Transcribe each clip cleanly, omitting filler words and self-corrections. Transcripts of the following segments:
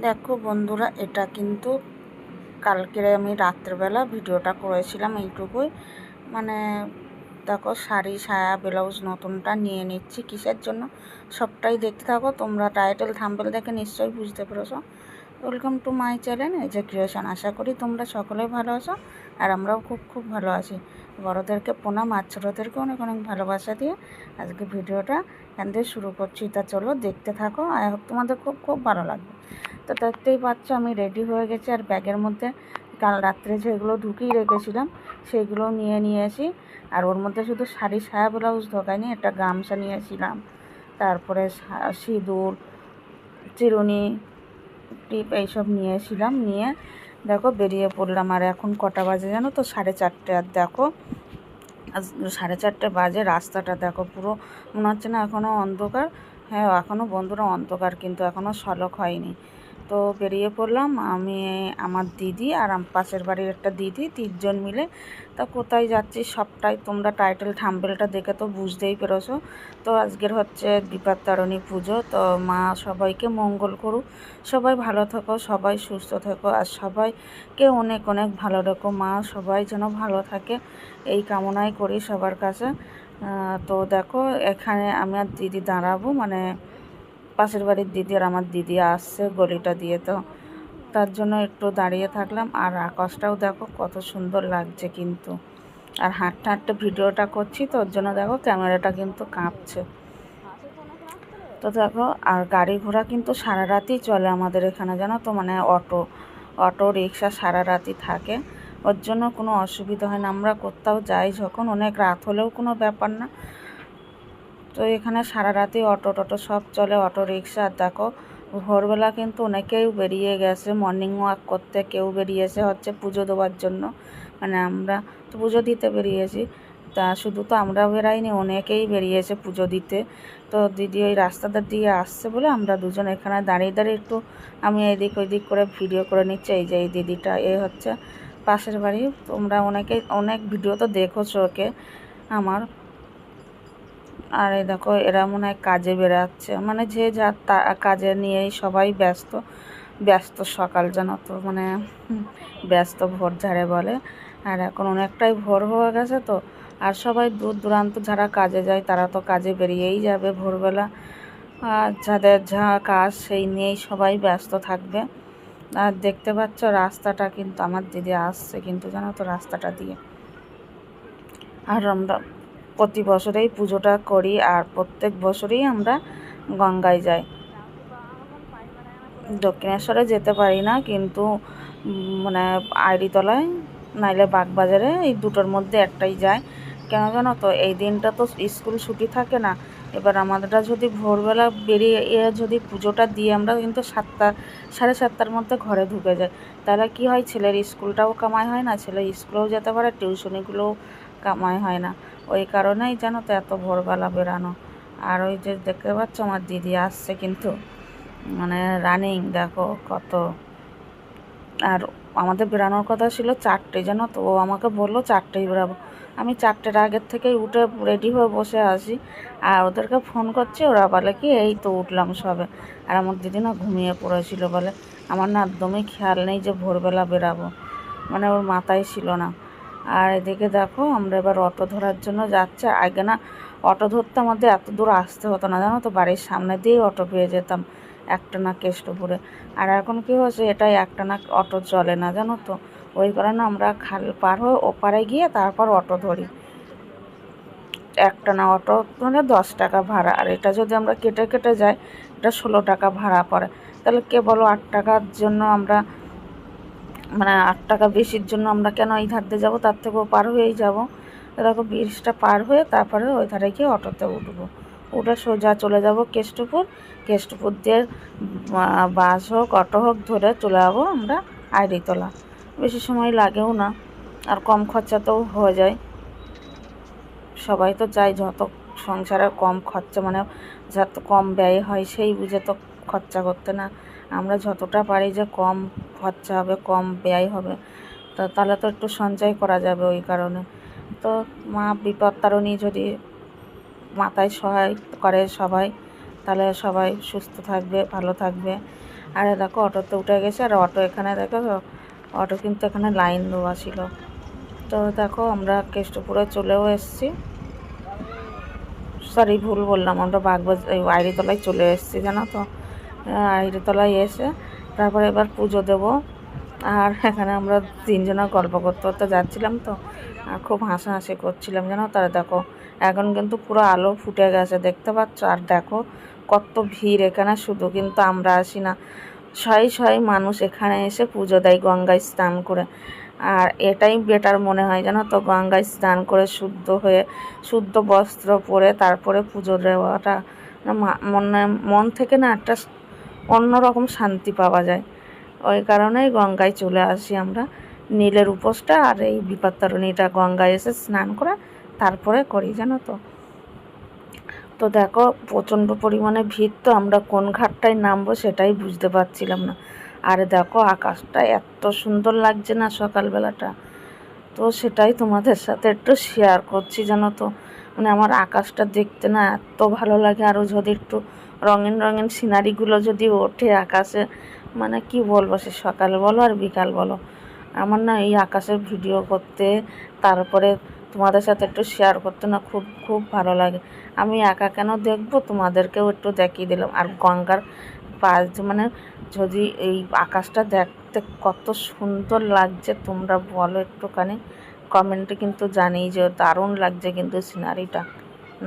দেখো বন্ধুরা, এটা কিন্তু কালকের আমি রাত্রেবেলা ভিডিওটা করেছিলাম এইটুকুই। মানে দেখো, শাড়ি সায়া ব্লাউজ নতুনটা নিয়ে নিচ্ছি কিসের জন্য, সবটাই দেখতে থাকো। তোমরা টাইটেল থাম্বনেল দেখে নিশ্চয়ই বুঝতে পেরেছো। Welcome to my channel AJ creation. আশা করি তোমরা সকলেই ভালো আছো, আর আমরাও খুব খুব ভালো আছি। বড়োদেরকে প্রণাম, আর ছোটোদেরকে অনেক অনেক ভালোবাসা দিয়ে আজকে ভিডিওটা এখান থেকে শুরু করছি। তা চলো দেখতে থাকো, আই হোপ তোমাদের খুব খুব ভালো লাগবে। তো দেখতেই পাচ্ছ আমি রেডি হয়ে গেছি, আর ব্যাগের মধ্যে কাল রাত্রে যেগুলো ঢুকিয়ে রেখেছিলাম সেগুলো নিয়ে নিয়েছি। আর ওর মধ্যে শুধু শাড়ি সায়া ব্লাউজ ঢোকায়নি, একটা গামছা নিয়েছিলাম, তারপরে সিঁদুর, চিরুনি, টিপ এইসব নিয়েছিলাম। নিয়ে দেখো বেরিয়ে পড়লাম। আর এখন কটা বাজে জানো তো? 4:30। আর দেখো 4:30 বাজে, রাস্তাটা দেখো পুরো মনে হচ্ছে না এখনও অন্ধকার। হ্যাঁ, এখনও বন্ধুরা অন্ধকার, কিন্তু এখনও সলক হয়নি। তো বেরিয়ে পড়লাম আমি, আমার দিদি আর পাশের বাড়ির একটা দিদি, 3জন মিলে। তা কোথায় যাচ্ছি সবটাই তোমরা টাইটেল থাম্বনেলটা দেখে তো বুঝতেই পেরেছো। তো আজকের হচ্ছে বিপত্তারিণী পুজো। তো মা সবাইকে মঙ্গল করুক, সবাই ভালো থেকো, সবাই সুস্থ থেকো, আর সবাইকে অনেক অনেক ভালো রেখো। মা সবাই যেন ভালো থাকে এই কামনাই করি সবার কাছে। তো দেখো এখানে আমি আর দিদি দাঁড়াবো, মানে পাশের বাড়ির দিদি আর আমার দিদি আসছে গলিটা দিয়ে, তো তার জন্য একটু দাঁড়িয়ে থাকলাম। আর আকাশটাও দেখো কত সুন্দর লাগছে কিন্তু। আর হাঁটতে হাঁটতে ভিডিওটা করছি, তো ওর জন্য দেখো ক্যামেরাটা কিন্তু কাঁপছে। তো দেখো, আর গাড়ি ঘোড়া কিন্তু সারা রাতই চলে আমাদের এখানে, জানো তো, মানে অটো রিক্সা সারা রাতই থাকে। ওর জন্য কোনো অসুবিধা হয় না। আমরা কোথাও যাই যখন, অনেক রাত হলেও কোনো ব্যাপার না। তো এখানে সারা রাতই অটো টটো সব চলে, অটো রিক্সা। আর দেখো ভোরবেলা কিন্তু অনেকেই বেরিয়ে গেছে মর্নিং ওয়াক করতে, কেউ বেরিয়েছে হচ্ছে পুজো দেওয়ার জন্য। মানে আমরা তো পুজো দিতে বেরিয়েছি, তা শুধু তো আমরা বেরাইনি, অনেকেই বেরিয়েছে পুজো দিতে। তো দিদি ওই রাস্তাটা দিয়ে আসছে বলে আমরা দুজন এখানে দাঁড়িয়ে দাঁড়িয়ে একটু আমি এদিক ওইদিক করে ভিডিও করে নিচ্ছি। এই যে এই দিদিটা, এ হচ্ছে পাশের বাড়ি। তোমরা অনেক ভিডিও তো দেখোছো ওকে আমার। আর এই দেখো এরা মনে হয় কাজে বেরাচ্ছে, মানে যে যার কাজে নিয়েই সবাই ব্যস্ত ব্যস্ত সকাল, জানো তো, মানে ব্যস্ত ভোর ঝাড়ে বলে। আর এখন অনেকটাই ভোর হয়ে গেছে তো। আর সবাই দূর দূরান্ত যারা কাজে যায় তারা তো কাজে বেরিয়েই যাবে ভোরবেলা। আর যাদের যা কাজ সেই নিয়েই সবাই ব্যস্ত থাকবে। আর দেখতে পাচ্ছ রাস্তাটা কিন্তু আমার দিদি আসছে কিন্তু, জানো তো, রাস্তাটা দিয়ে। আর আমরা প্রতি বছরেই পুজোটা করি, আর প্রত্যেক বছরই আমরা গঙ্গায় যাই। দক্ষিণেশ্বরে যেতে পারি না, কিন্তু মানে আইড়িতলায় নাইলে বাগবাজারে, এই দুটোর মধ্যে একটাই যায়। কেন জানো তো? এই দিনটা তো স্কুল ছুটি থাকে না। এবার আমাদেরটা যদি ভোরবেলা বেরিয়ে যদি পুজোটা দিয়ে আমরা কিন্তু 7টা 7:30টার মধ্যে ঘরে ঢুকে যাই, তাহলে কি হয়, ছেলের স্কুলটাও কামাই হয় না, ছেলে স্কুলেও যেতে পারে, টিউশনিগুলোও কামাই হয় না। ওই কারণেই জানো তো এত ভোরবেলা বেরানো। আর ওই যে দেখতে পাচ্ছ আমার দিদি আসছে কিন্তু, মানে রানিং দেখো কত। আর আমাদের বেরানোর কথা ছিল 4টে, জানো তো, ও আমাকে বললো 4টেই বেরাবো। আমি 4টের আগের থেকেই উঠে রেডি হয়ে বসে আছি, আর ওদেরকে ফোন করছি, ওরা বলে কি এই তো উঠলাম সবে। আর আমার দিদি না ঘুমিয়ে পড়েছিল বলে, আমার না একদমই খেয়াল নেই যে ভোরবেলা বেরাবো, মানে ওর মাথায় ছিল না। আর এদিকে দেখো আমরা এবার অটো ধরার জন্য যাচ্ছি। আগে না অটো ধরতে আমাদের এত দূর আসতে হতো না, জানো তো, বাড়ির সামনে দিয়েই অটো পেয়ে যেতাম একটানা কেষ্টপুরে। আর এখন কী হয়েছে, এটাই একটানা অটো চলে না, জানো তো। ওই কারণে আমরা খাল পার হয়ে ওপারে গিয়ে তারপর অটো ধরি। একটানা অটো মানে 10 টাকা ভাড়া, আর এটা যদি আমরা কেটে কেটে যাই এটা 16 টাকা ভাড়া পড়ে। তাহলে কে বলো 8 টাকার জন্য আমরা, মানে 8 টাকা বেশির জন্য আমরা কেন এই ধার দিয়ে যাবো, তার থেকেও পার হয়েই যাবো। দেখো ব্রিজটা পার হয়ে তারপরে ওই ধারে গিয়ে অটোতে উঠবো, উঠে সোজা চলে যাব কেষ্টপুর। কেষ্টপুর দিয়ে বাস হোক অটো হোক ধরে চলে যাবো আমরা আইড়িতলা। বেশি সময় লাগেও না, আর কম খরচাতেও হয়ে যায়। সবাই তো চায় যত সংসারে কম খরচা, মানে যত কম ব্যয় হয় সেই বুঝে তো খরচা করতে, না আমরা যতটা পারি যে কম খরচা হবে, কম ব্যয় হবে, তো তাহলে তো একটু সঞ্চয় করা যাবে। ওই কারণে তো মা বিপত্তারিণী যদি মাথায় সহায় করে সবাই, তাহলে সবাই সুস্থ থাকবে, ভালো থাকবে। আর দেখো অটোতে উঠে গেছে, আর অটো এখানে দেখো, অটো কিন্তু এখানে লাইন দেওয়া ছিল। তো দেখো আমরা কেষ্টপুরে চলেও এসেছি, সরি ভুল বললাম, আমরা এই আইরিতলায় চলে এসেছি জানো তো। আইরিতলায় এসে তারপরে এবার পুজো দেবো। আর এখানে আমরা তিনজনে গল্প করতে করতে যাচ্ছিলাম তো, আর খুব হাসাহাসি করছিলাম জানো। তারা দেখো এখন কিন্তু পুরো আলো ফুটে গেছে, দেখতে পাচ্ছ। আর দেখো কত ভিড় এখানে, শুধু কিন্তু আমরা আসি না, শয়ে শয়ে মানুষ এখানে এসে পুজো দেয় গঙ্গায় স্নান করে। আর এটাই বেটার মনে হয় জানো তো, গঙ্গায় স্নান করে শুদ্ধ হয়ে শুদ্ধ বস্ত্র পরে তারপরে পুজো দেওয়াটা মন থেকে না একটা অন্যরকম শান্তি পাওয়া যায়। ওই কারণেই গঙ্গায় চলে আসি আমরা। নীলের উপোসটা আর এই বিপত্তারিণীটা গঙ্গায় এসে স্নান করে তারপরে করি জানো তো। তো দেখো প্রচণ্ড পরিমাণে ভিড়, তো আমরা কোন ঘাটটায় নামবো সেটাই বুঝতে পারছিলাম না। আর দেখো আকাশটা এত সুন্দর লাগছে না সকালবেলাটা, তো সেটাই তোমাদের সাথে একটু শেয়ার করছি জানো তো। মানে আমার আকাশটা দেখতে না এত ভালো লাগে, আরও যদি একটু রঙিন রঙিন সিনারিগুলো যদি ওঠে আকাশে, মানে কি বলবো, সে সকাল বলো আর বিকাল বলো, আমার না এই আকাশের ভিডিও করতে, তারপরে তোমাদের সাথে একটু শেয়ার করতে না খুব খুব ভালো লাগে। আমি একা কেন দেখবো, তোমাদেরকেও একটু দেখিয়ে দিলাম। আর গঙ্গার পাশ মানে যদি এই আকাশটা দেখতে কত সুন্দর লাগছে তোমরা বলো একটুখানি কমেন্টে, কিন্তু জানি যে দারুণ লাগছে কিন্তু সিনারিটা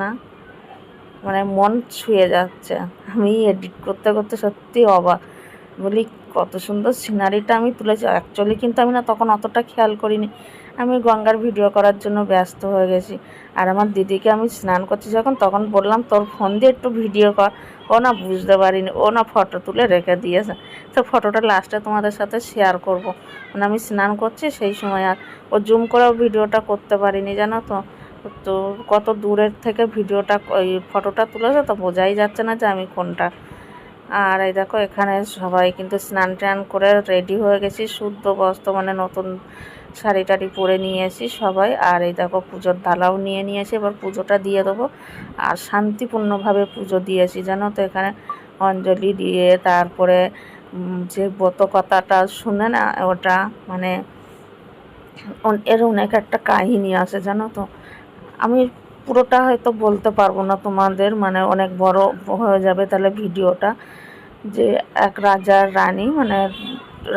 না, মানে মন ছুঁয়ে যাচ্ছে। আমি এডিট করতে করতে সত্যি অবাক, বলি কত সুন্দর সিনারিটা আমি তুলেছি। অ্যাকচুয়ালি কিন্তু আমি না তখন অতটা খেয়াল করিনি, আমি গঙ্গার ভিডিও করার জন্য ব্যস্ত হয়ে গেছি। আর আমার দিদিকে আমি স্নান করছি যখন, তখন বললাম তোর ফোন দিয়ে একটু ভিডিও কর, ও না বুঝতে পারিনি, ও না ফটো তুলে রেখে দিয়েছে। তো ফটোটা লাস্টে তোমাদের সাথে শেয়ার করব, মানে আমি স্নান করছি সেই সময়। আর ও জুম করেও ভিডিওটা করতে পারিনি জানো তো। তো কত দূরের থেকে ভিডিওটা ওই ফটোটা তুলেছে, তো বোঝাই যাচ্ছে না যে আমি কোনটা। আর এই দেখো এখানে সবাই কিন্তু স্নান টান করে রেডি হয়ে গেছি, শুদ্ধ বস্ত্র মানে নতুন শাড়ি টাড়ি পরে নিয়েছি সবাই। আর এই দেখো পুজোর থালাও নিয়ে নিয়েছি, এবার পুজোটা দিয়ে দেবো। আর শান্তিপূর্ণভাবে পুজো দিয়েছি জানো তো। এখানে অঞ্জলি দিয়ে তারপরে যে ব্রত কথাটা শুনে না, ওটা মানে এর অনেক একটা কাহিনী আছে জানো তো। আমি পুরোটা হয়তো বলতে পারবো না তোমাদের, মানে অনেক বড় হয়ে যাবে তাহলে ভিডিওটা। যে এক রাজার রানী, মানে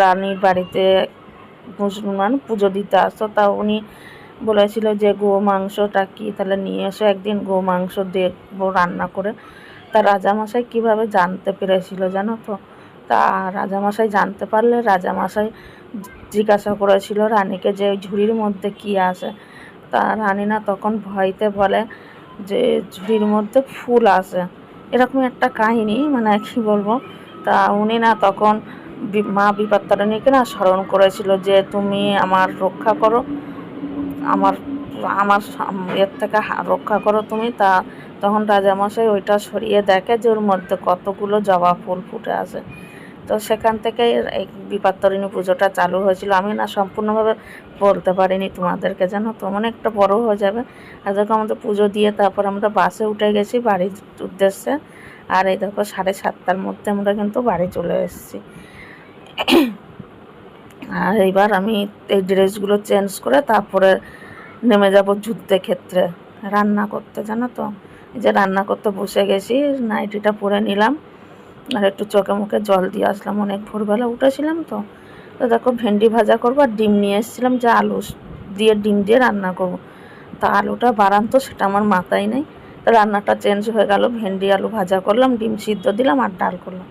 রানীর বাড়িতে মুসলমান পুজো দিতে আসতো, তা উনি বলেছিল যে গো মাংসটা কি তাহলে নিয়ে এসো, একদিন গো মাংস দেখবো রান্না করে। তা রাজামশাই কীভাবে জানতে পেরেছিল জানো তো। তা রাজামশাই জানতে পারলে রাজামশাই জিজ্ঞাসা করেছিল রানীকে যে ওই ঝুড়ির মধ্যে কী আছে। তা রানী না তখন ভয়তে বলে যে ঝুড়ির মধ্যে ফুল আছে, এরকম একটা কাহিনী, মানে কী বলবো। তা উনি না তখন মা বিপত্তারিণীকে না স্মরণ করেছিল যে তুমি আমার রক্ষা করো, আমার আমার এর থেকে রক্ষা করো তুমি। তা তখন রাজামশাই ওইটা সরিয়ে দেখে যে ওর মধ্যে কতগুলো জবা ফুল ফুটে আছে। তো সেখান থেকে এই বিপত্তারিণী পুজোটা চালু হয়েছিল। আমি না সম্পূর্ণভাবে বলতে পারিনি তোমাদেরকে জানো তো, অনেকটা বড় হয়ে যাবে। আর দেখো আমাদের পুজো দিয়ে তারপর আমরা বাসে উঠে গেছি বাড়ির উদ্দেশ্যে। আর এই দেখো 7:30টার মধ্যে আমরা কিন্তু বাড়ি চলে এসেছি। আর এইবার আমি এই ড্রেসগুলো চেঞ্জ করে তারপরে নেমে যাব যুদ্ধক্ষেত্রে রান্না করতে জানো তো। এই যে রান্না করতে বসে গেছি, নাইটিটা পরে নিলাম আর একটু চোখে মুখে জল দিয়ে আসলাম, অনেক ভোরবেলা উঠেছিলাম তো। তো দেখো ভেন্ডি ভাজা করবো, আর ডিম নিয়ে এসেছিলাম যে আলু দিয়ে ডিম দিয়ে রান্না করব। তা আলুটা বাড়ান তো সেটা আমার মাথায় নেই, রান্নাটা চেঞ্জ হয়ে গেল, ভেন্ডি আলু ভাজা করলাম, ডিম সিদ্ধ দিলাম আর ডাল করলাম।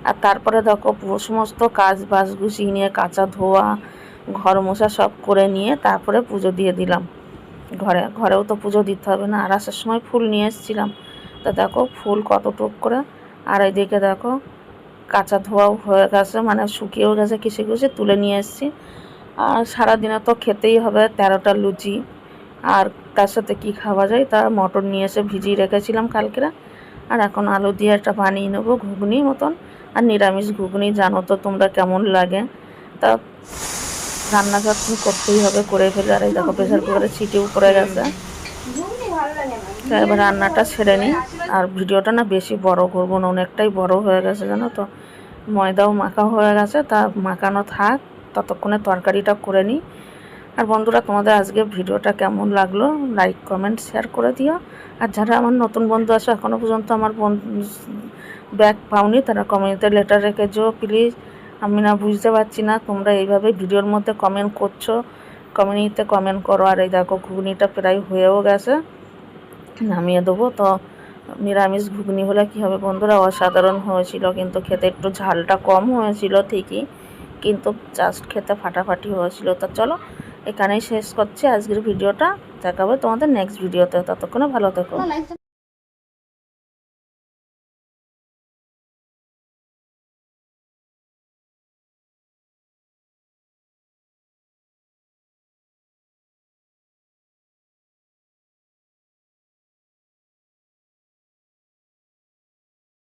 আর তারপরে দেখো সমস্ত কাজ বাজ গুছিয়ে নিয়ে কাঁচা ধোয়া ঘর মোছা সব করে নিয়ে তারপরে পুজো দিয়ে দিলাম। ঘরেও তো পুজো দিতে হবে না। আর আসার সময় ফুল নিয়ে এসেছিলাম, তা দেখো ফুল কত টুক করে। আর এইদিকে দেখো কাঁচা ধোয়াও হয়ে গেছে, মানে শুকিয়েও গেছে, কিসে কুসে তুলে নিয়ে এসেছি। আর সারাদিনে তো খেতেই হবে 13টা লুচি, আর তার সাথে কি খাওয়া যায়, তা মটর নিয়ে এসে ভিজিয়ে রেখেছিলাম কালকেরা। আর এখন আলু দিয়ে একটা বানিয়ে নেবো ঘুগনি মতন, আর নিরামিষ ঘুগনি জানো তো তোমরা কেমন লাগে। তা রান্না যখন করতেই হবে করে ফেলে। আর এই দেখো প্রেশার কুকারে ছিটিও পড়ে গেছে। তো এবার রান্নাটা সেরে নিই। আর ভিডিওটা না বেশি বড় করবো না, অনেকটাই বড় হয়ে গেছে জানো তো। ময়দাও মাখা হয়ে গেছে, তা মাখানো থাক, ততক্ষণে তরকারিটা করে নিই। আর বন্ধুরা, তোমাদের আজকে ভিডিওটা কেমন লাগলো লাইক কমেন্ট শেয়ার করে দিও। আর যারা আমার নতুন বন্ধু আছে এখনও পর্যন্ত আমার ব্যাগ পাওনি, তারা কমেন্টে লেটার রেখে যেও প্লিজ। আমি না বুঝতে পারছি না, তোমরা এইভাবে ভিডিওর মধ্যে কমেন্ট করছো, কমিউনিটিতে কমেন্ট করো। আর এই দেখো ঘুগনিটা প্রায় হয়েও গেছে, নামিয়ে দেবো। তো নিরামিষ ঘুগনি হলে কী হবে বন্ধুরা, অসাধারণ হয়েছিল, কিন্তু খেতে একটু ঝালটা কম হয়েছিল ঠিকই, কিন্তু জাস্ট খেতে ফাটাফাটি হয়েছিল। তো চলো এখানেই শেষ করছি আজকের ভিডিওটা, দেখাবো তোমাদের নেক্সট ভিডিওতে, ততক্ষণে ভালো থেকো।